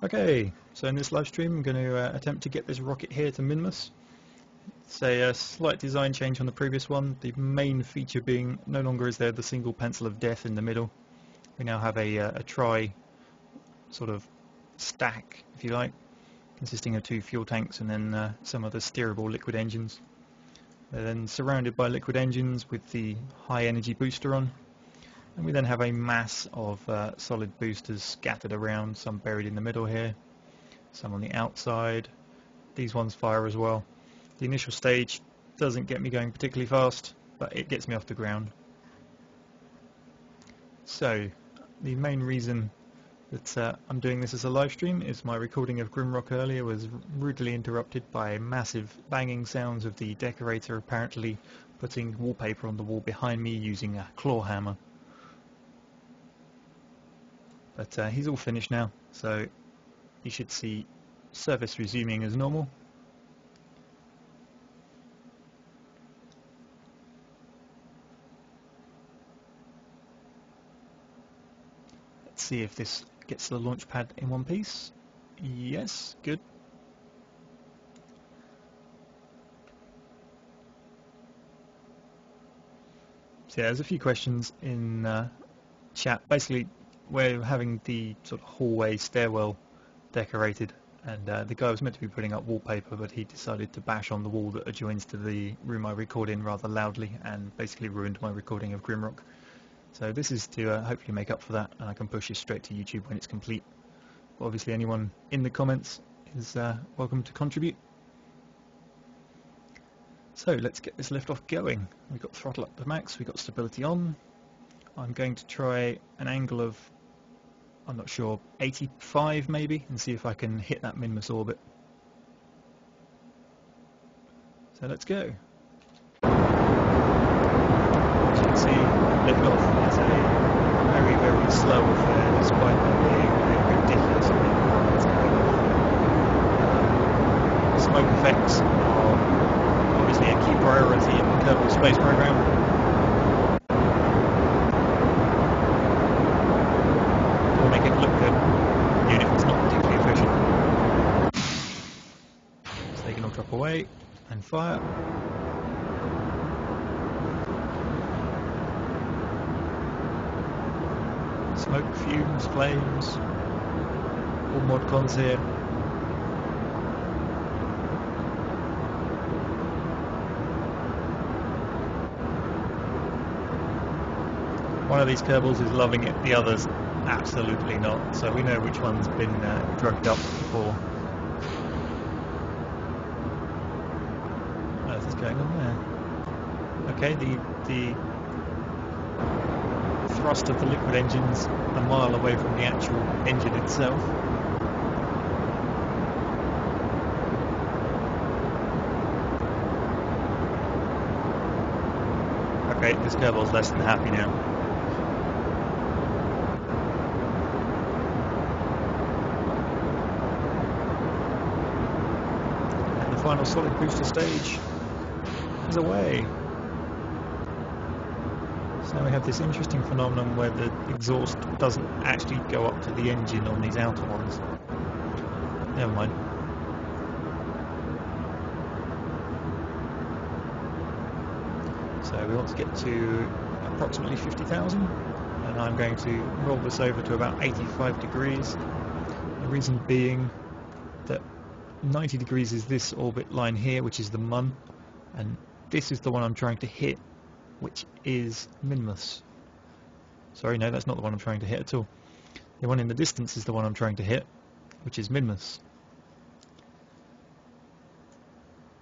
Okay, so in this live stream I'm going to attempt to get this rocket here to Minmus. It's a slight design change on the previous one, the main feature being no longer is there the single pencil of death in the middle. We now have a tri sort of stack, if you like, consisting of 2 fuel tanks and then some other steerable liquid engines. They're then surrounded by liquid engines with the high energy booster on. And we then have a mass of solid boosters scattered around, some buried in the middle here, some on the outside. These ones fire as well. The initial stage doesn't get me going particularly fast, but it gets me off the ground. So, the main reason that I'm doing this as a live stream is my recording of Grimrock earlier was rudely interrupted by massive banging sounds of the decorator apparently putting wallpaper on the wall behind me using a claw hammer. But he's all finished now, so you should see service resuming as normal. Let's see if this gets the launch pad in one piece. Yes, good. So yeah, there's a few questions in chat. Basically, we're having the sort of hallway stairwell decorated, and the guy was meant to be putting up wallpaper, but he decided to bash on the wall that adjoins to the room I record in rather loudly and basically ruined my recording of Grimrock. So this is to hopefully make up for that, and I can push this straight to YouTube when it's complete. But obviously anyone in the comments is welcome to contribute. So let's get this liftoff going. We've got throttle up to max, we've got stability on. I'm going to try an angle of, I'm not sure, 85 maybe, and see if I can hit that Minmus orbit. So let's go. As you can see, liftoff is a very, very slow affair, despite there being a ridiculous amount of rockets going off. Smoke effects are obviously a key priority in the Kerbal space program. Make it look good, even if it's not particularly efficient. So they can all drop away and fire. Smoke, fumes, flames, all mod cons here. One of these Kerbals is loving it, the others absolutely not, so we know which one's been drugged up before. What else is going on there? Okay, the thrust of the liquid engine's a mile away from the actual engine itself. Okay, this Kerbal's less than happy now. Final solid booster stage is away. So we have this interesting phenomenon where the exhaust doesn't actually go up to the engine on these outer ones. Never mind. So we want to get to approximately 50,000, and I'm going to roll this over to about 85 degrees. The reason being that 90 degrees is this orbit line here, which is the MUN, and this is the one I'm trying to hit, which is Minmus. Sorry, no, that's not the one I'm trying to hit at all. The one in the distance is the one I'm trying to hit, which is Minmus.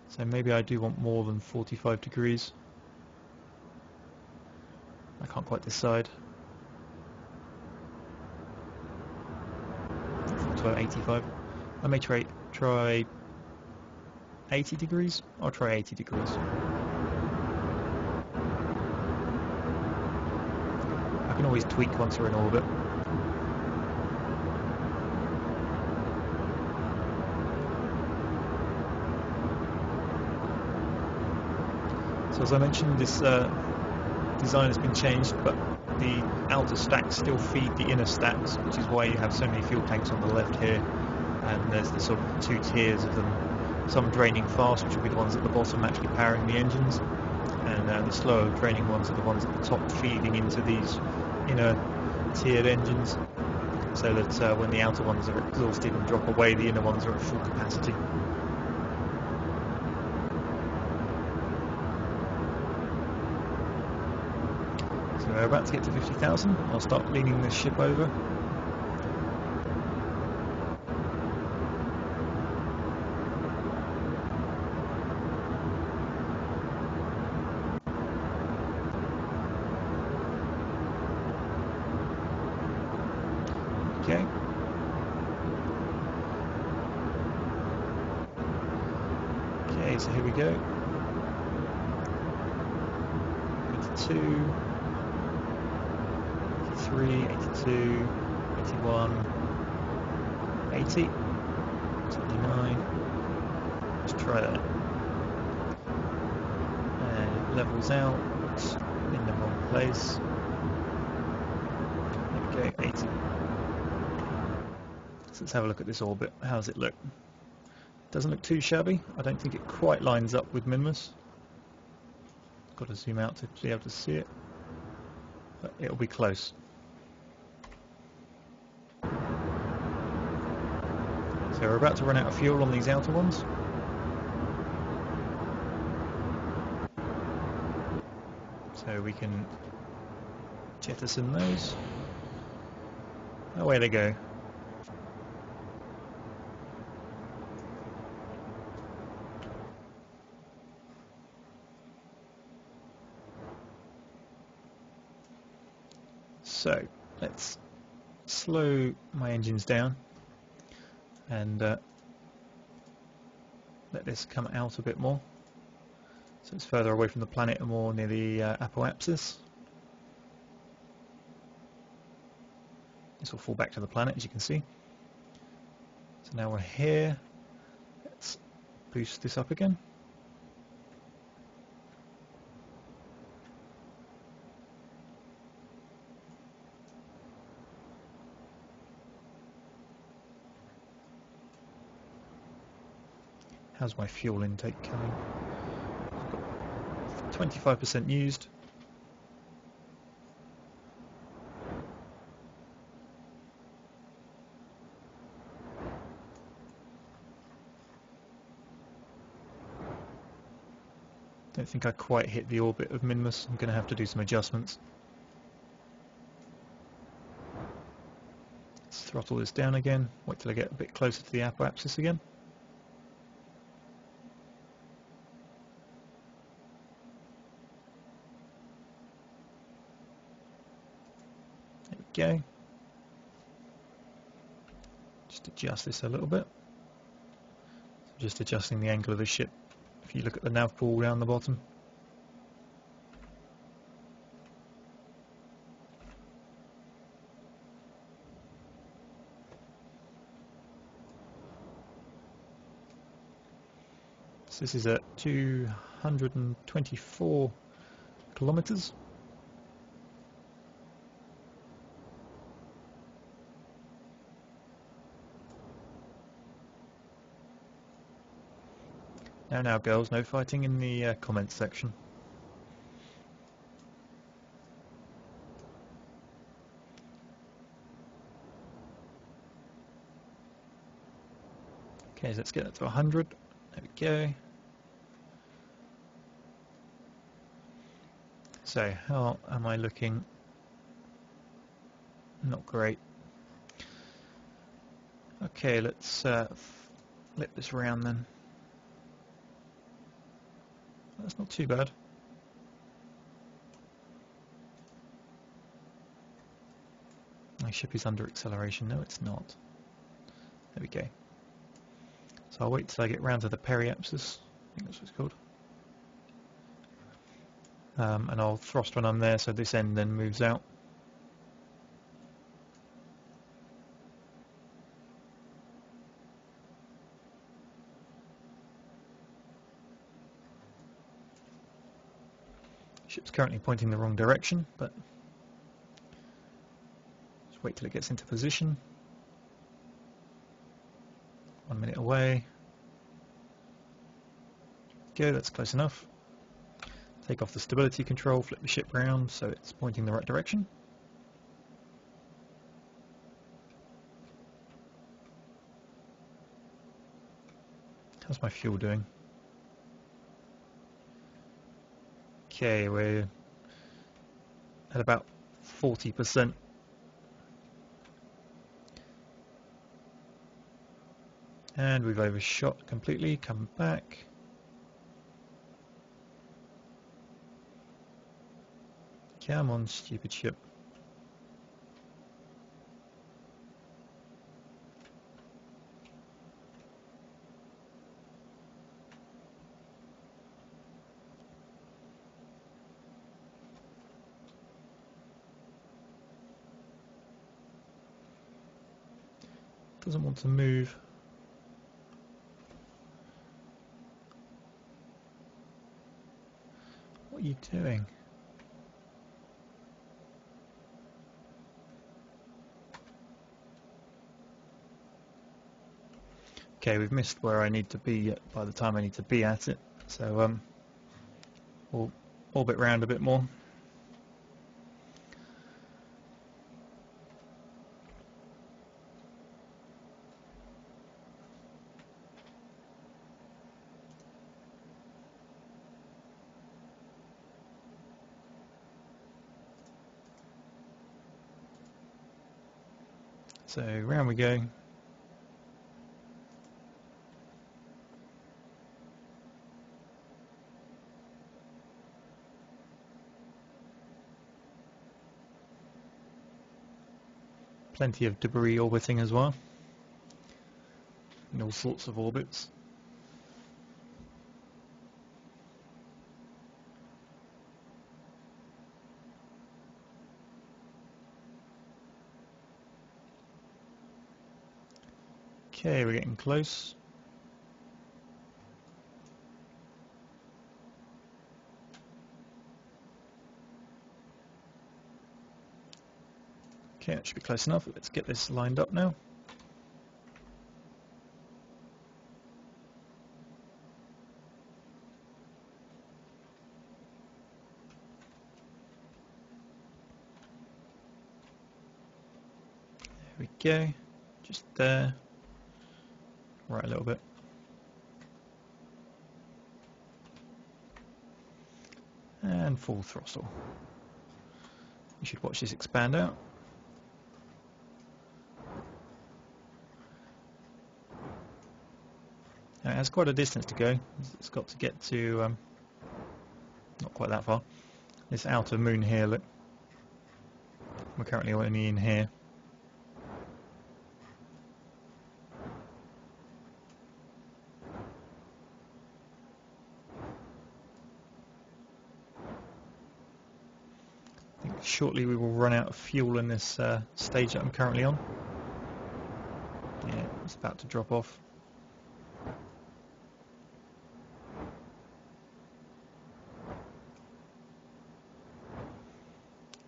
So maybe I do want more than 45 degrees. I can't quite decide. So 85. I may try 80 degrees. I'll try 80 degrees. I can always tweak once we're in orbit. So as I mentioned, this design has been changed, but the outer stacks still feed the inner stacks, which is why you have so many fuel tanks on the left here. and there's the sort of two tiers of them. Some draining fast, which will be the ones at the bottom actually powering the engines, and the slower draining ones are the ones at the top feeding into these inner tiered engines, so that when the outer ones are exhausted and drop away, the inner ones are at full capacity. So we're about to get to 50,000. I'll start leaning this ship over. Okay. Okay, so here we go. 82, 83, 82, 81, 80, 79. Let's try that. And it levels out in the wrong place. There we go, 80. So let's have a look at this orbit. How does it look? Doesn't look too shabby. I don't think it quite lines up with Minmus. Got to zoom out to be able to see it, but it'll be close. So we're about to run out of fuel on these outer ones. So we can jettison those. Away they go. So let's slow my engines down and let this come out a bit more, so it's further away from the planet and more near the apoapsis. This will fall back to the planet, as you can see. So now we're here. Let's boost this up again. How's my fuel intake coming? 25% used. Don't think I quite hit the orbit of Minmus. I'm going to have to do some adjustments. Let's throttle this down again. Wait till I get a bit closer to the apoapsis again. There we go. Just adjust this a little bit. So just adjusting the angle of the ship. If you look at the nav pool down the bottom. So this is at 224 kilometers. Now girls, no fighting in the comments section. Okay, so let's get that to 100. There we go. So how am I looking? Not great. Okay, let's flip this around then. That's not too bad. My ship is under acceleration. No, it's not. There we go. So I'll wait till I get round to the periapsis. I think that's what it's called. And I'll thrust when I'm there, so this end then moves out. Ship's currently pointing the wrong direction, but just wait till it gets into position. 1 minute away. Go, that's close enough. Take off the stability control, flip the ship round so it's pointing the right direction. How's my fuel doing? Okay, we're at about 40%. And we've overshot completely, come back. Come on, stupid ship. Doesn't want to move. What are you doing? Okay, we've missed where I need to be by the time I need to be at it, so we'll orbit round a bit more. So round we go. Plenty of debris orbiting as well, in all sorts of orbits. Okay, we're getting close. Okay, that should be close enough. Let's get this lined up now. There we go. Just there. Right a little bit. And full throttle. You should watch this expand out. Now, it has quite a distance to go. It's got to get to, not quite that far, this outer moon here, look. We're currently only in here. I think shortly we will run out of fuel in this stage that I'm currently on. Yeah, it's about to drop off.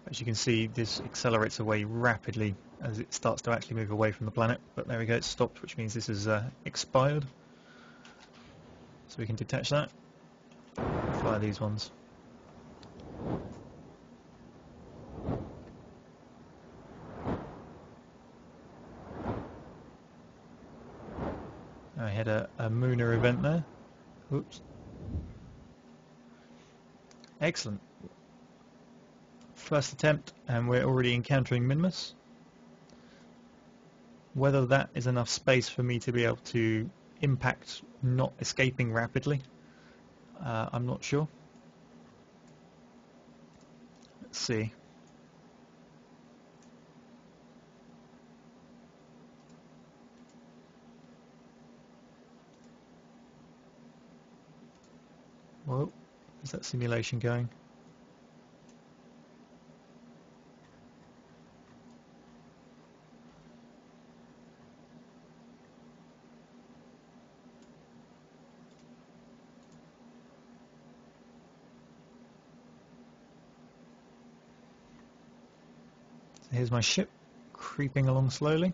As you can see, this accelerates away rapidly as it starts to actually move away from the planet. But there we go, it's stopped, which means this is expired. So we can detach that. Fly these ones. I had a Mooner event there. Oops. Excellent. First attempt, and we're already encountering Minmus. Whether that is enough space for me to be able to impact not escaping rapidly, I'm not sure. Let's see. Whoa, is that simulation going? Here's my ship creeping along slowly.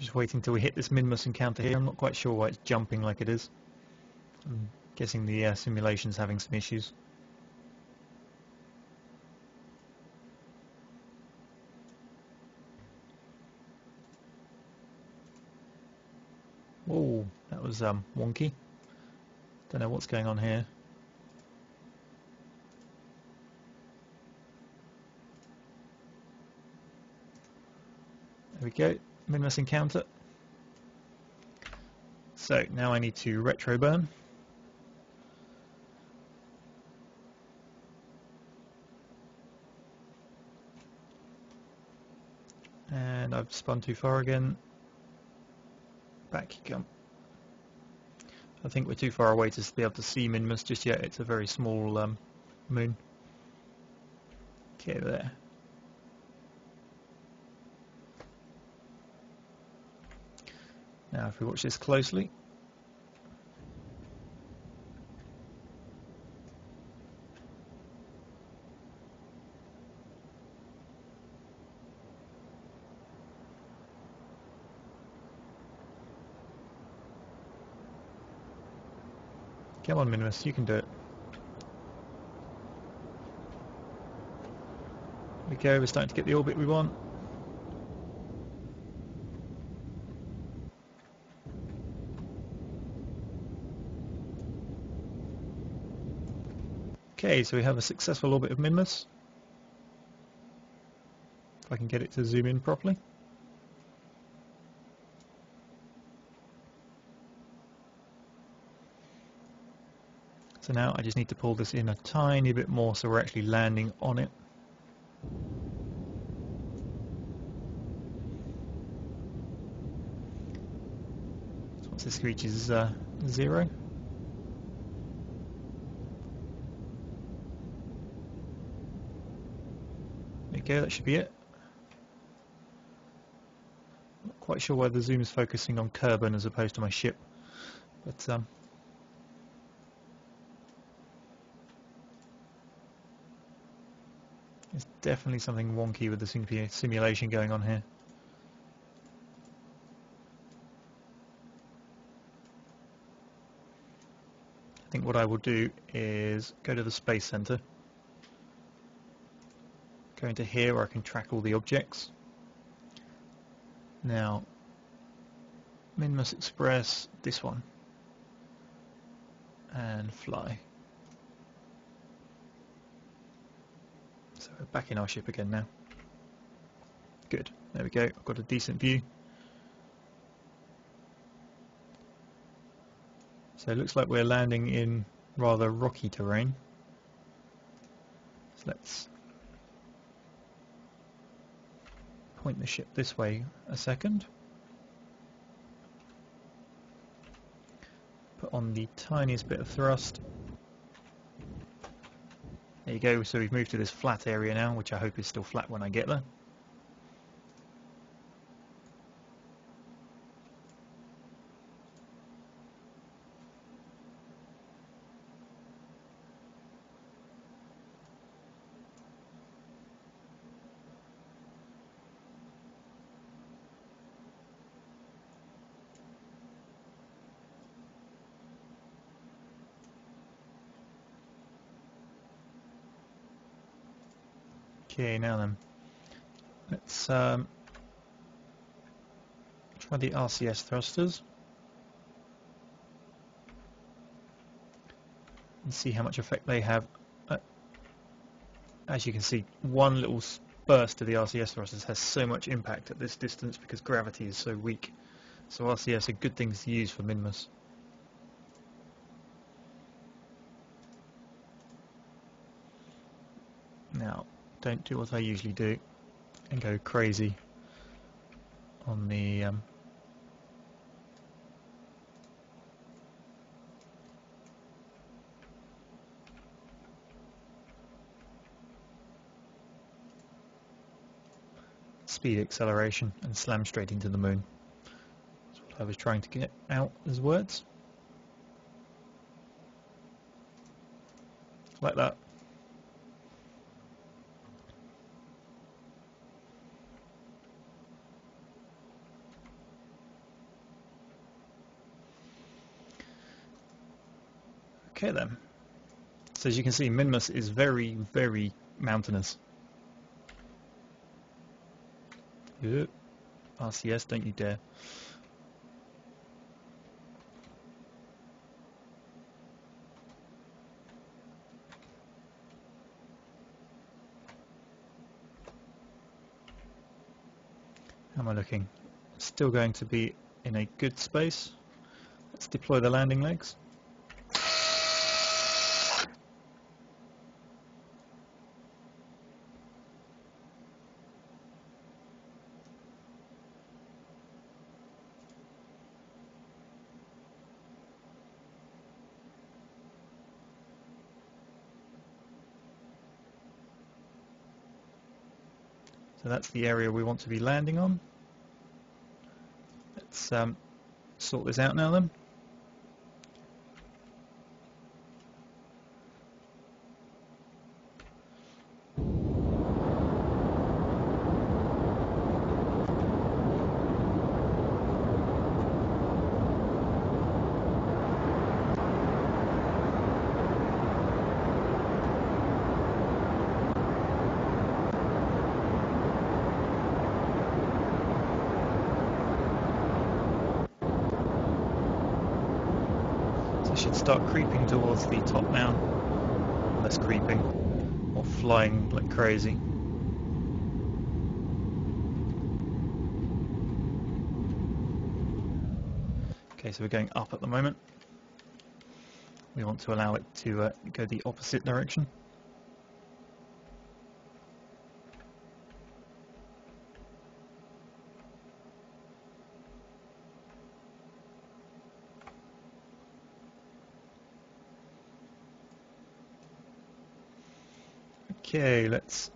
Just waiting till we hit this Minmus encounter here. I'm not quite sure why it's jumping like it is. I'm guessing the simulation's having some issues. Whoa, that was wonky. Don't know what's going on here. There we go, Minmus encounter. So now I need to retro burn. And I've spun too far again. Back you come. I think we're too far away to be able to see Minmus just yet. It's a very small moon. Okay, there. Now if we watch this closely. Come on, Minmus, you can do it. There we go, we're starting to get the orbit we want. Okay, so we have a successful orbit of Minmus. If I can get it to zoom in properly. So now I just need to pull this in a tiny bit more so we're actually landing on it. So once this reaches 0. There you go, that should be it. Not quite sure why the zoom is focusing on Kerbal as opposed to my ship, but there's definitely something wonky with the simulation going on here. I think what I will do is go to the Space Center, go into here where I can track all the objects. Now, Minmus Express, this one, and fly. So we're back in our ship again now. Good, there we go, I've got a decent view. So it looks like we're landing in rather rocky terrain. So let's point the ship this way a second. Put on the tiniest bit of thrust. There you go, so we've moved to this flat area now, which I hope is still flat when I get there. Okay, now then, let's try the RCS thrusters and see how much effect they have. As you can see, one little burst of the RCS thrusters has so much impact at this distance because gravity is so weak. So RCS are good things to use for Minmus. Now, don't do what I usually do and go crazy on the speed acceleration and slam straight into the moon. That's what I was trying to get out as words. Like that. Okay then. So as you can see, Minmus is very, very mountainous. Yep. RCS, don't you dare. How am I looking? Still going to be in a good space. Let's deploy the landing legs. So that's the area we want to be landing on. Let's sort this out now then. So I should start creeping towards the top now. Less creeping, or flying like crazy. Okay, so we're going up at the moment. We want to allow it to go the opposite direction. Okay, let's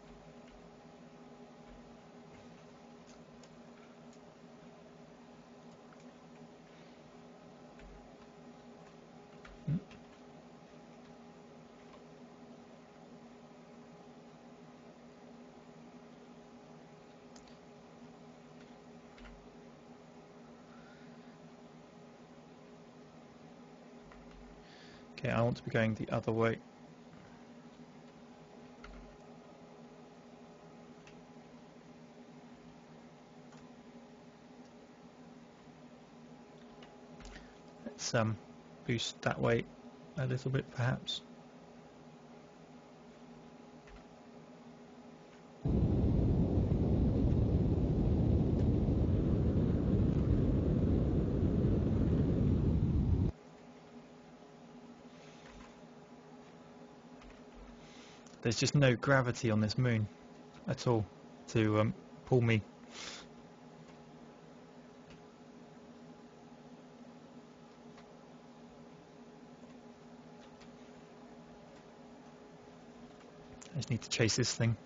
okay, I want to be going the other way. Let's boost that way a little bit perhaps. There's just no gravity on this moon at all to pull me. I just need to chase this thing.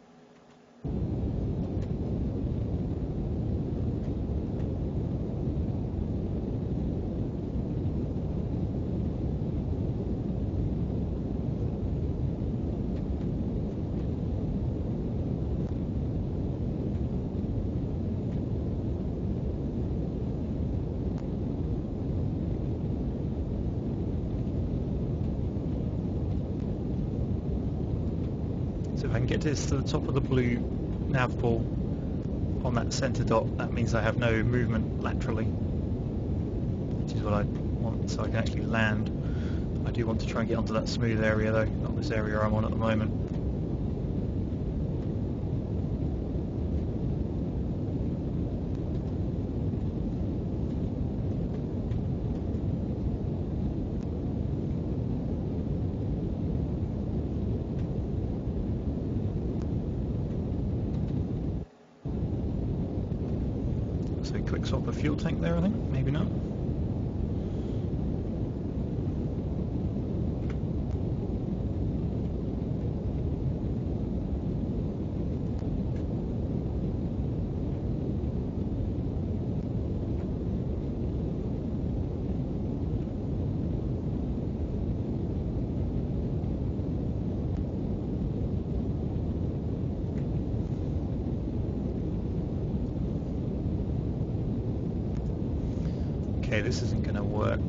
So if I can get this to the top of the blue nav ball on that centre dot, that means I have no movement laterally, which is what I want, so I can actually land. I do want to try and get onto that smooth area though, not this area I'm on at the moment. So quick swap of fuel tank there, I think, maybe not. Okay, this isn't going to work.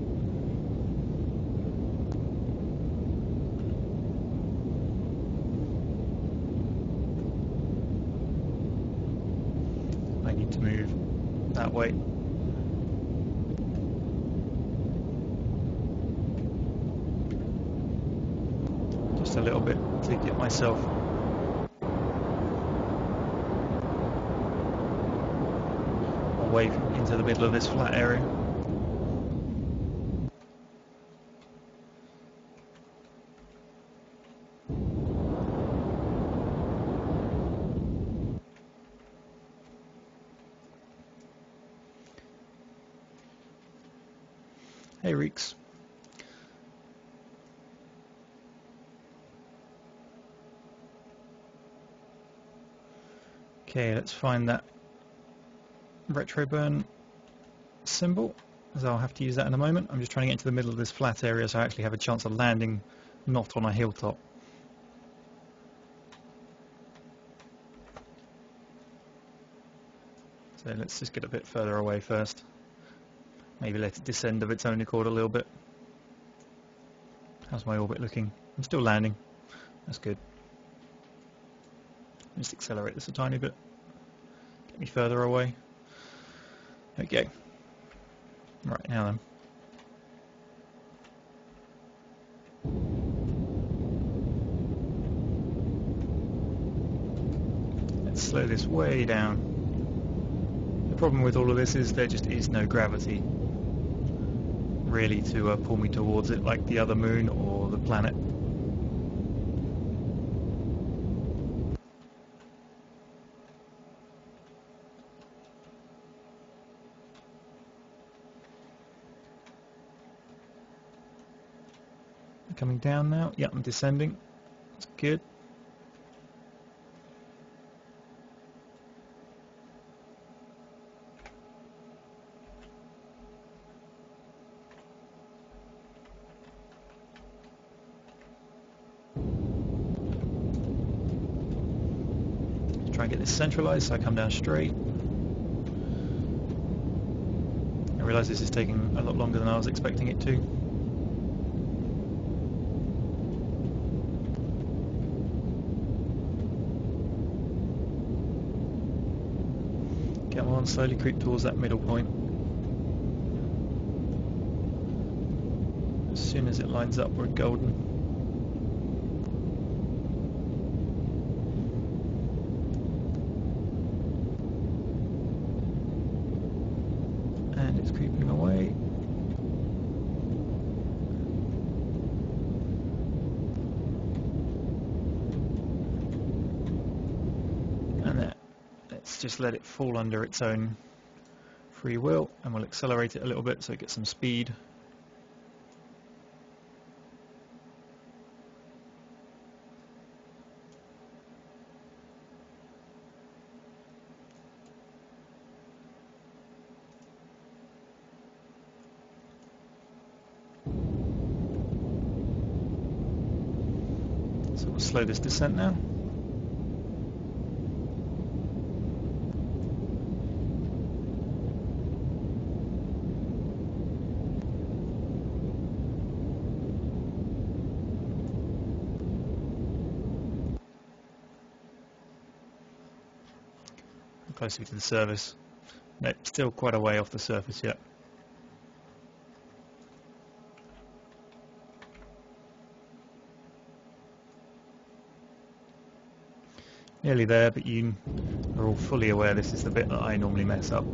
that way. Just a little bit to get myself away into the middle of this flat area. Hey Reeks. Okay, let's find that retro burn symbol, as I'll have to use that in a moment. I'm just trying to get into the middle of this flat area so I actually have a chance of landing not on a hilltop. So let's just get a bit further away first. Maybe let it descend of its own accord a little bit. How's my orbit looking? I'm still landing. That's good. Just accelerate this a tiny bit. Get me further away. Okay. Right, now then. Let's slow this way down. The problem with all of this is there just is no gravity really to pull me towards it like the other moon or the planet. Coming down now. Yep, I'm descending. That's good. Try and get this centralized so I come down straight. I realise this is taking a lot longer than I was expecting it to. Come on, slowly creep towards that middle point. As soon as it lines up, we're golden. And it's creeping away. And there. Let's just let it fall under its own free will, and we'll accelerate it a little bit so it gets some speed. So we'll slow this descent now. Closer to the surface. No, still quite a way off the surface yet. Nearly there, but you are all fully aware this is the bit that I normally mess up.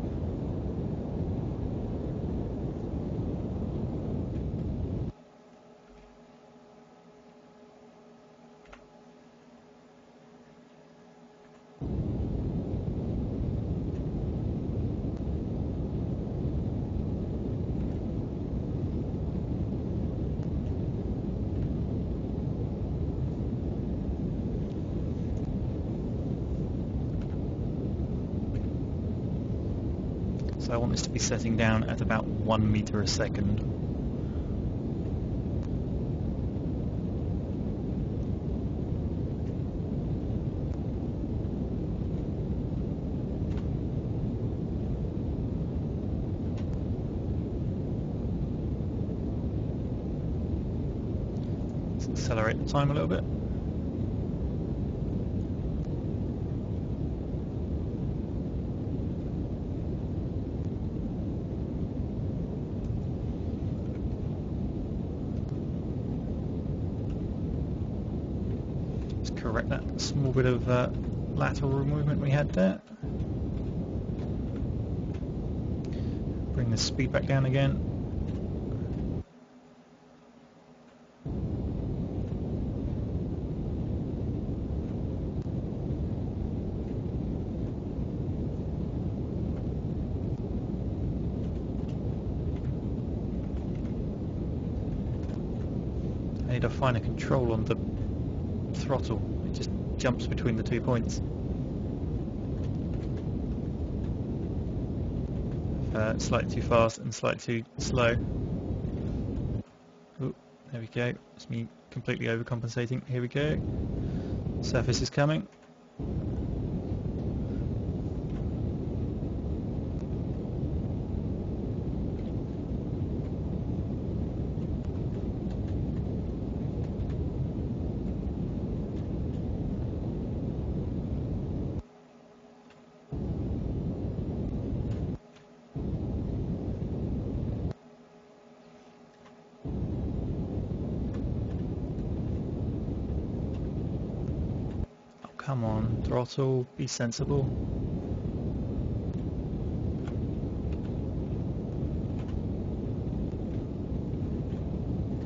So I want this to be setting down at about 1 meter a second. Let's accelerate the time a little bit. correct that small bit of lateral movement we had there. Bring the speed back down again. I need a finer control on the throttle. It just jumps between the 2 points. Slightly too fast and slightly too slow. Ooh, there we go. It's me completely overcompensating. Here we go. Surface is coming. Come on, throttle, be sensible.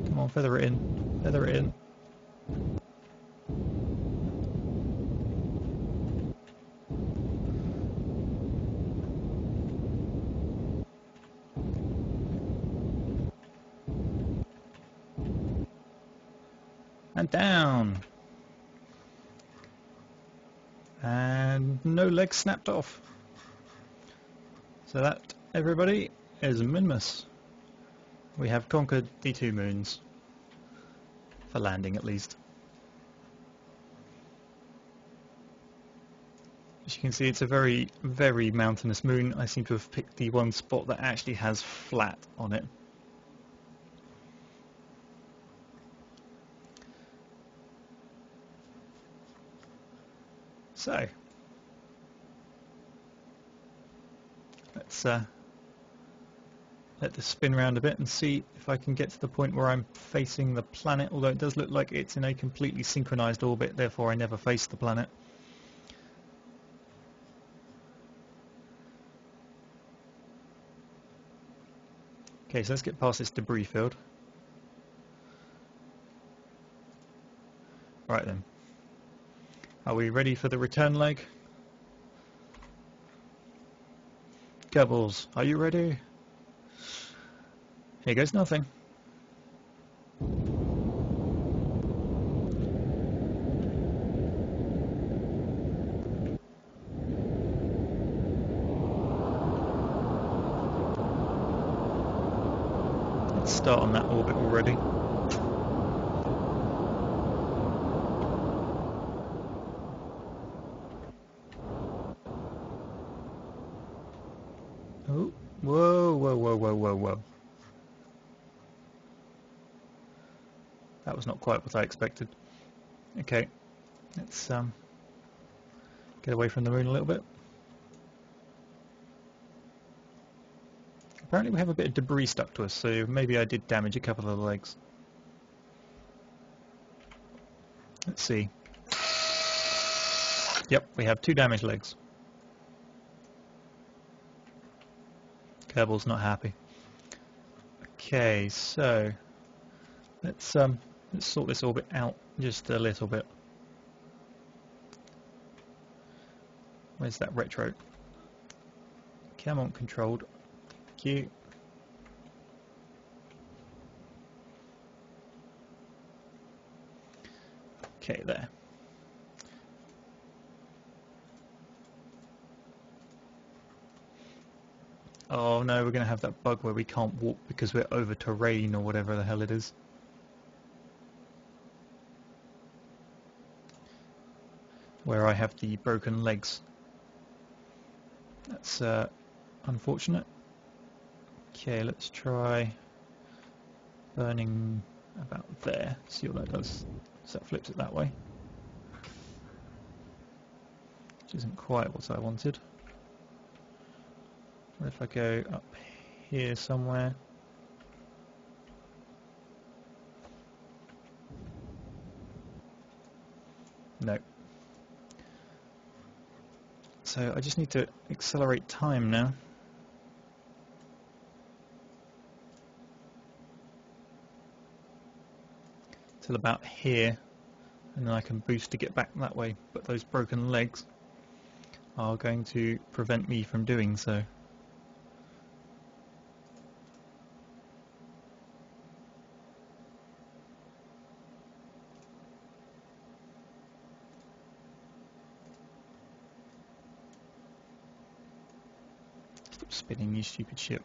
Come on, feather it in, feather it in. And down. And no legs snapped off. So that, everybody, is Minmus. We have conquered the 2 moons. For landing, at least. As you can see, it's a very, very mountainous moon. I seem to have picked the one spot that actually has flat on it. So, let's let this spin around a bit and see if I can get to the point where I'm facing the planet, although it does look like it's in a completely synchronized orbit, therefore I never face the planet. Okay, so let's get past this debris field. Right then. Are we ready for the return leg? Kerbals, are you ready? Here goes nothing. Let's start on that orbit already. Oh, whoa, whoa, whoa, whoa, whoa, whoa. That was not quite what I expected. Okay, let's get away from the moon a little bit. Apparently we have a bit of debris stuck to us, so maybe I did damage a couple of the legs. Let's see. Yep, we have 2 damaged legs. Kerbal's not happy. Okay, so let's sort this orbit out just a little bit. Where's that retro? Come on, controlled. Thank you. Okay, there. Oh no, we're going to have that bug where we can't walk because we're over terrain or whatever the hell it is. Where I have the broken legs. That's unfortunate. Okay, let's try burning about there. See what that does. So that flips it that way. Which isn't quite what I wanted. What if I go up here somewhere? No. So I just need to accelerate time now. Till about here, and then I can boost to get back that way, but those broken legs are going to prevent me from doing so. Stop spinning, you stupid ship.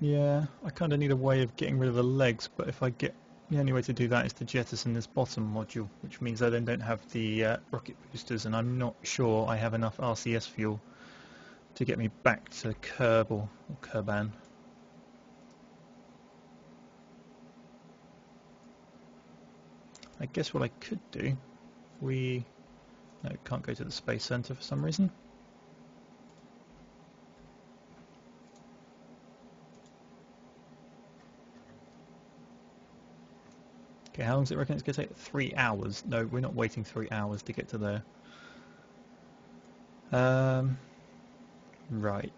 Yeah, I kind of need a way of getting rid of the legs, but if I get... The only way to do that is to jettison this bottom module, which means I then don't have the rocket boosters, and I'm not sure I have enough RCS fuel to get me back to Kerbal, or Kerban. I guess what I could do, no, can't go to the Space Center for some reason. Okay, how long does it reckon it's going to take? 3 hours. No, we're not waiting 3 hours to get to there. Right.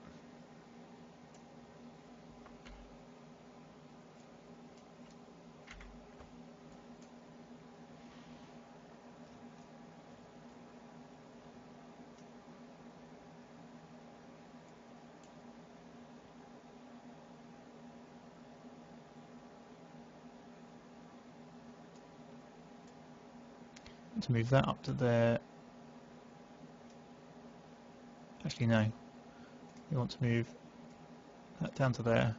Let's move that up to there. Actually, no. We want to move that down to there,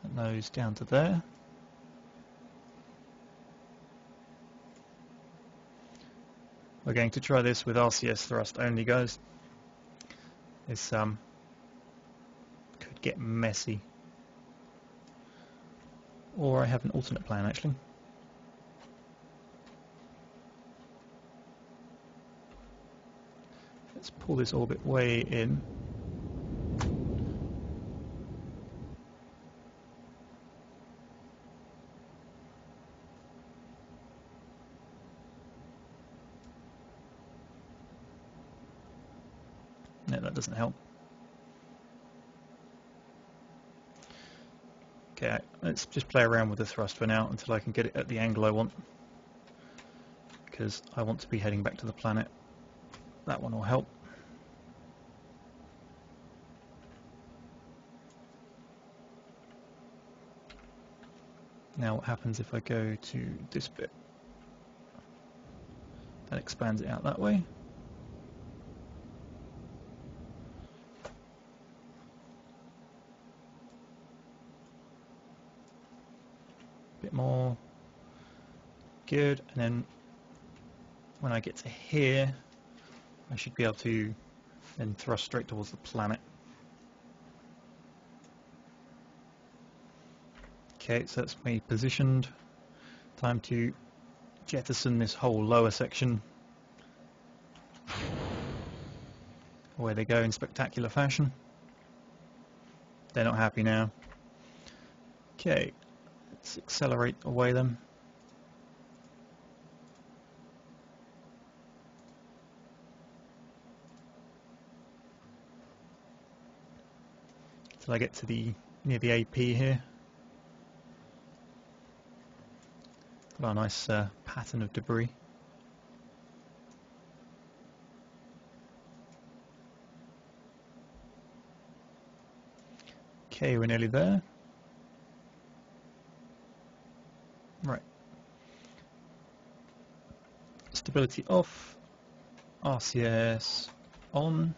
and those down to there. We're going to try this with RCS thrust only, guys. This could get messy. Or I have an alternate plan, actually. Let's pull this orbit way in. No, that doesn't help. Okay, let's just play around with the thrust for now until I can get it at the angle I want, because I want to be heading back to the planet. That one will help. Now what happens if I go to this bit? That expands it out that way. Bit more. Good, and then when I get to here, I should be able to then thrust straight towards the planet. Okay, so that's me positioned. Time to jettison this whole lower section. Away they go in spectacular fashion. They're not happy now. Okay, let's accelerate away them. Till I get to near the AP here. Got a nice pattern of debris. Okay, we're nearly there. Right. Stability off. RCS on.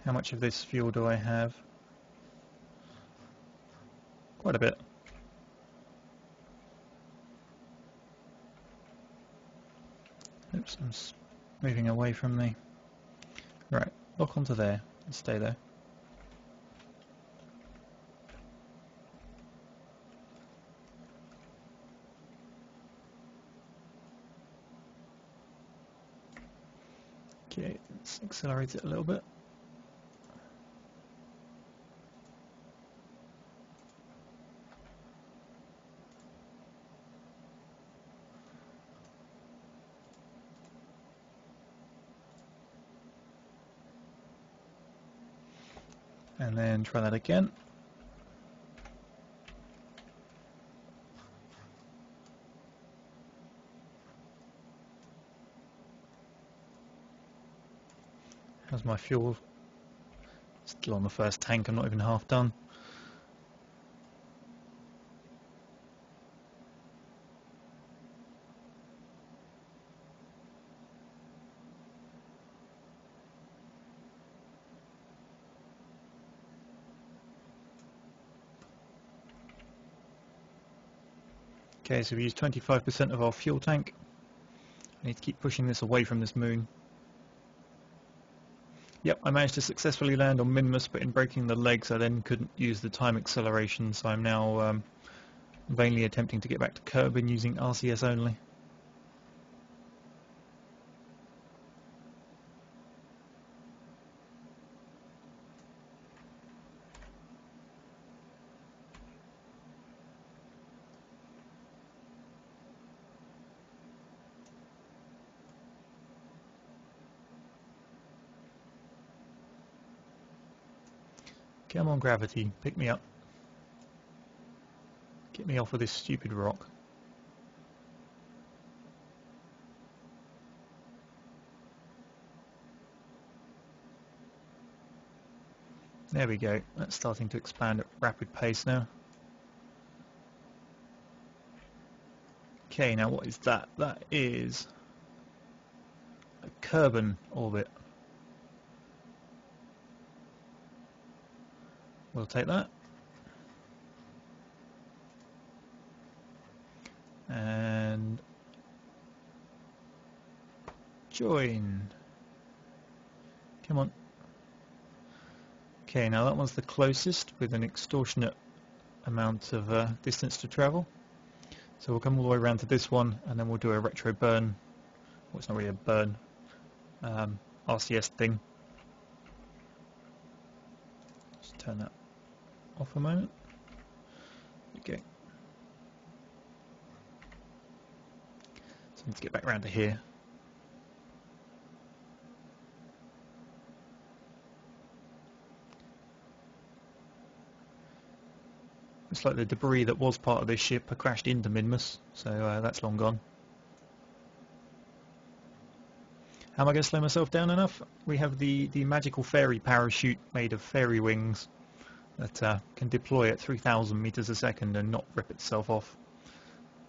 How much of this fuel do I have? Quite a bit. Oops, I'm moving away from me. Right, lock onto there and stay there. Okay, let's accelerate it a little bit. And then try that again. How's my fuel? Still on the first tank, I'm not even half done. Okay, so we used 25% of our fuel tank. I need to keep pushing this away from this moon. Yep, I managed to successfully land on Minmus, but in breaking the legs I then couldn't use the time acceleration, so I'm now vainly attempting to get back to Kerbin using RCS only. Come on, gravity, pick me up. Get me off of this stupid rock. There we go, that's starting to expand at rapid pace now. Okay, now what is that? That is a Kerbin orbit. We'll take that. And join. Come on. Okay, now that one's the closest with an extortionate amount of distance to travel. So we'll come all the way around to this one and then we'll do a retro burn. Well, it's not really a burn. RCS thing. Just turn that off a moment. Okay. So let's get back around to here. Looks like the debris that was part of this ship crashed into Minmus, so that's long gone. How am I going to slow myself down enough? We have the magical fairy parachute made of fairy wings that can deploy at 3,000 meters a second and not rip itself off.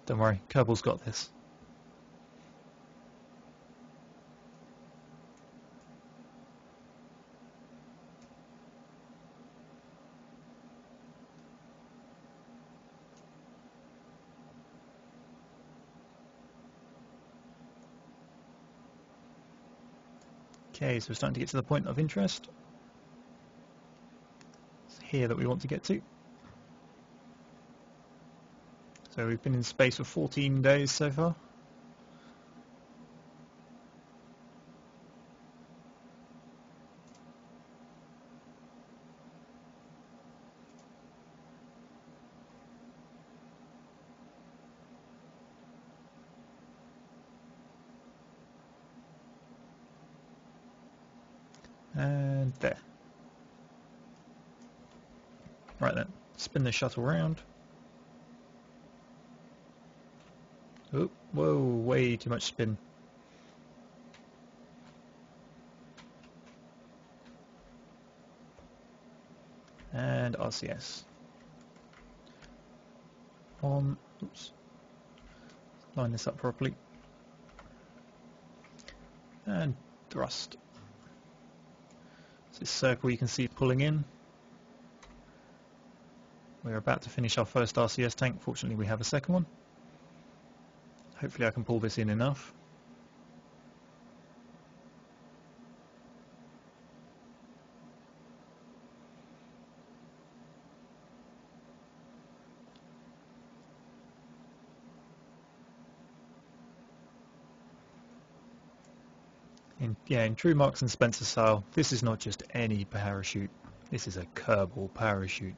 Don't worry, Kerbal's got this. Okay, so we're starting to get to the point of interest. It's here that we want to get to. So we've been in space for 14 days so far. And there. Right then, spin the shuttle round. Oh, whoa, way too much spin. And RCS. On, oops, line this up properly. And thrust. So this circle you can see pulling in. We're about to finish our first RCS tank. Fortunately we have a second one. Hopefully I can pull this in enough. In true Marks and Spencer style, this is not just any parachute. This is a Kerbal parachute.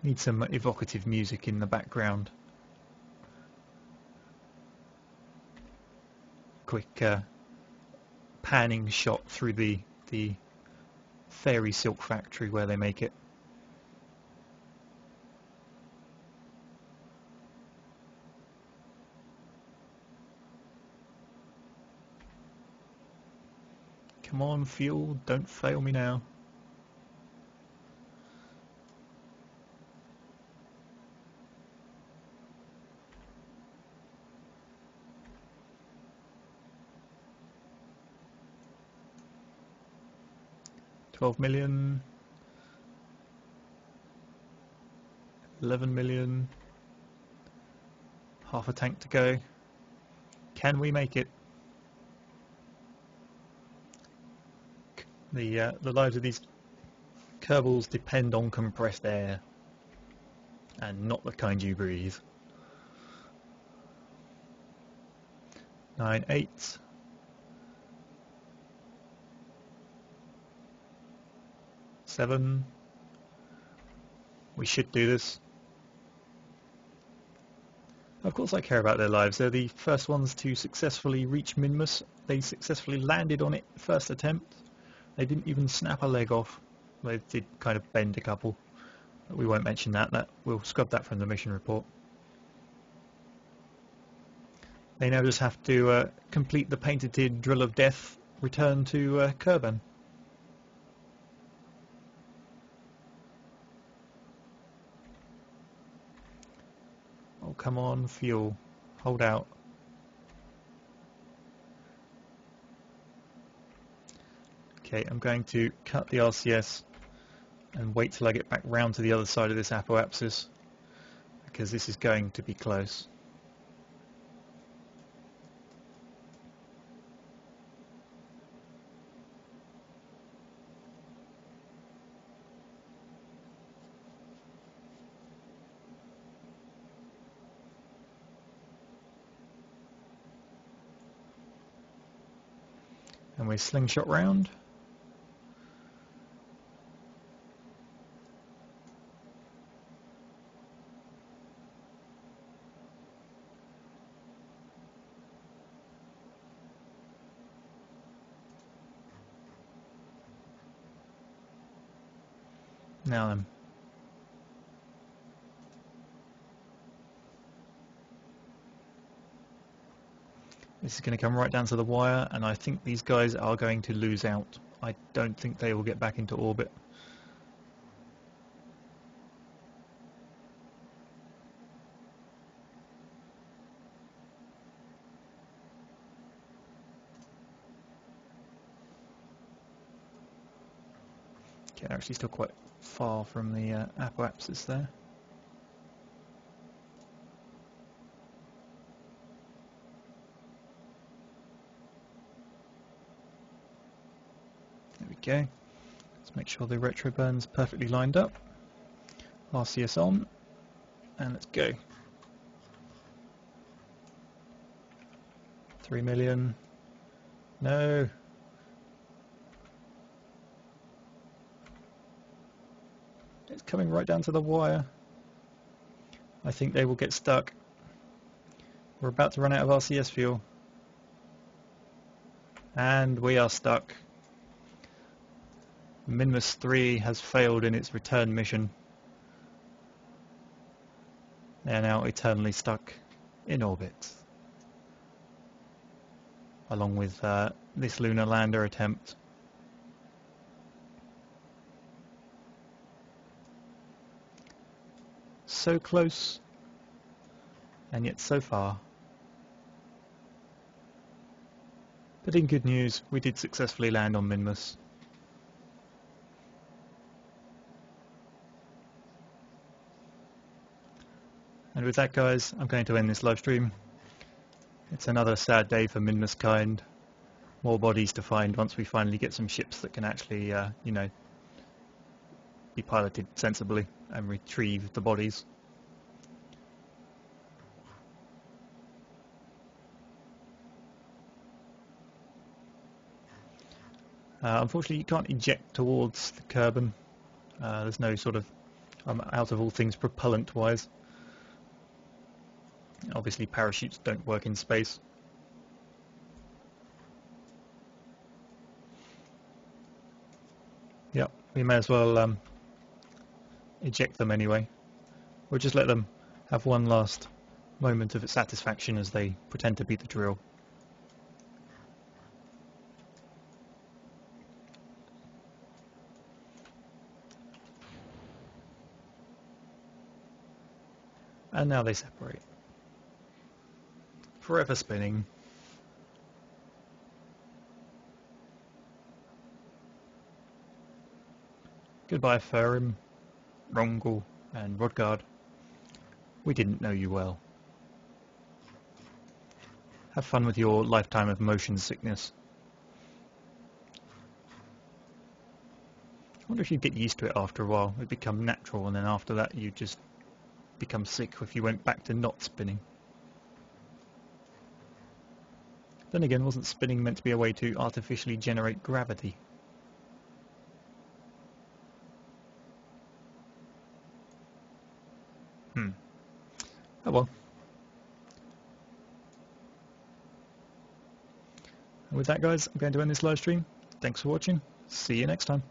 Need some evocative music in the background. Quick panning shot through the fairy silk factory where they make it. Come on, fuel, don't fail me now. $12 million, 11 million, half a tank to go. Can we make it? The lives of these Kerbals depend on compressed air, and not the kind you breathe. 9-8. Seven. We should do this. Of course I care about their lives. They're the first ones to successfully reach Minmus. They successfully landed on it first attempt. They didn't even snap a leg off. They did kind of bend a couple. But we won't mention that. We'll scrub that from the mission report. They now just have to complete the patented drill of death, return to Kerbal. Oh, come on, fuel. Hold out. Okay, I'm going to cut the RCS and wait till I get back round to the other side of this apoapsis, because this is going to be close. And we slingshot round. Now then. This is going to come right down to the wire, and I think these guys are going to lose out. I don't think they will get back into orbit. Okay, they're actually still quite far from the apoapsis there. There we go. Let's make sure the retro burn's perfectly lined up. RCS on, and let's go. 3 million. No. It's coming right down to the wire. I think they will get stuck. We're about to run out of RCS fuel. And we are stuck. Minmus 3 has failed in its return mission. They are now eternally stuck in orbit, along with this lunar lander attempt. So close, and yet so far. But in good news, we did successfully land on Minmus. And with that, guys, I'm going to end this live stream. It's another sad day for Minmus kind. More bodies to find once we finally get some ships that can actually, you know, be piloted sensibly and retrieve the bodies. Unfortunately, you can't eject towards the Kerbin. There's no sort of out of all things propellant-wise. Obviously, parachutes don't work in space. Yep, we may as well eject them anyway. We'll just let them have one last moment of satisfaction as they pretend to beat the drill. And now they separate. Forever spinning. Goodbye, Furim, Rongul, and Rodgard. We didn't know you well. Have fun with your lifetime of motion sickness. I wonder if you'd get used to it after a while. It'd become natural, and then after that you'd just become sick if you went back to not spinning. Then again, wasn't spinning meant to be a way to artificially generate gravity? Oh well. And with that, guys, I'm going to end this live stream. Thanks for watching. See you next time.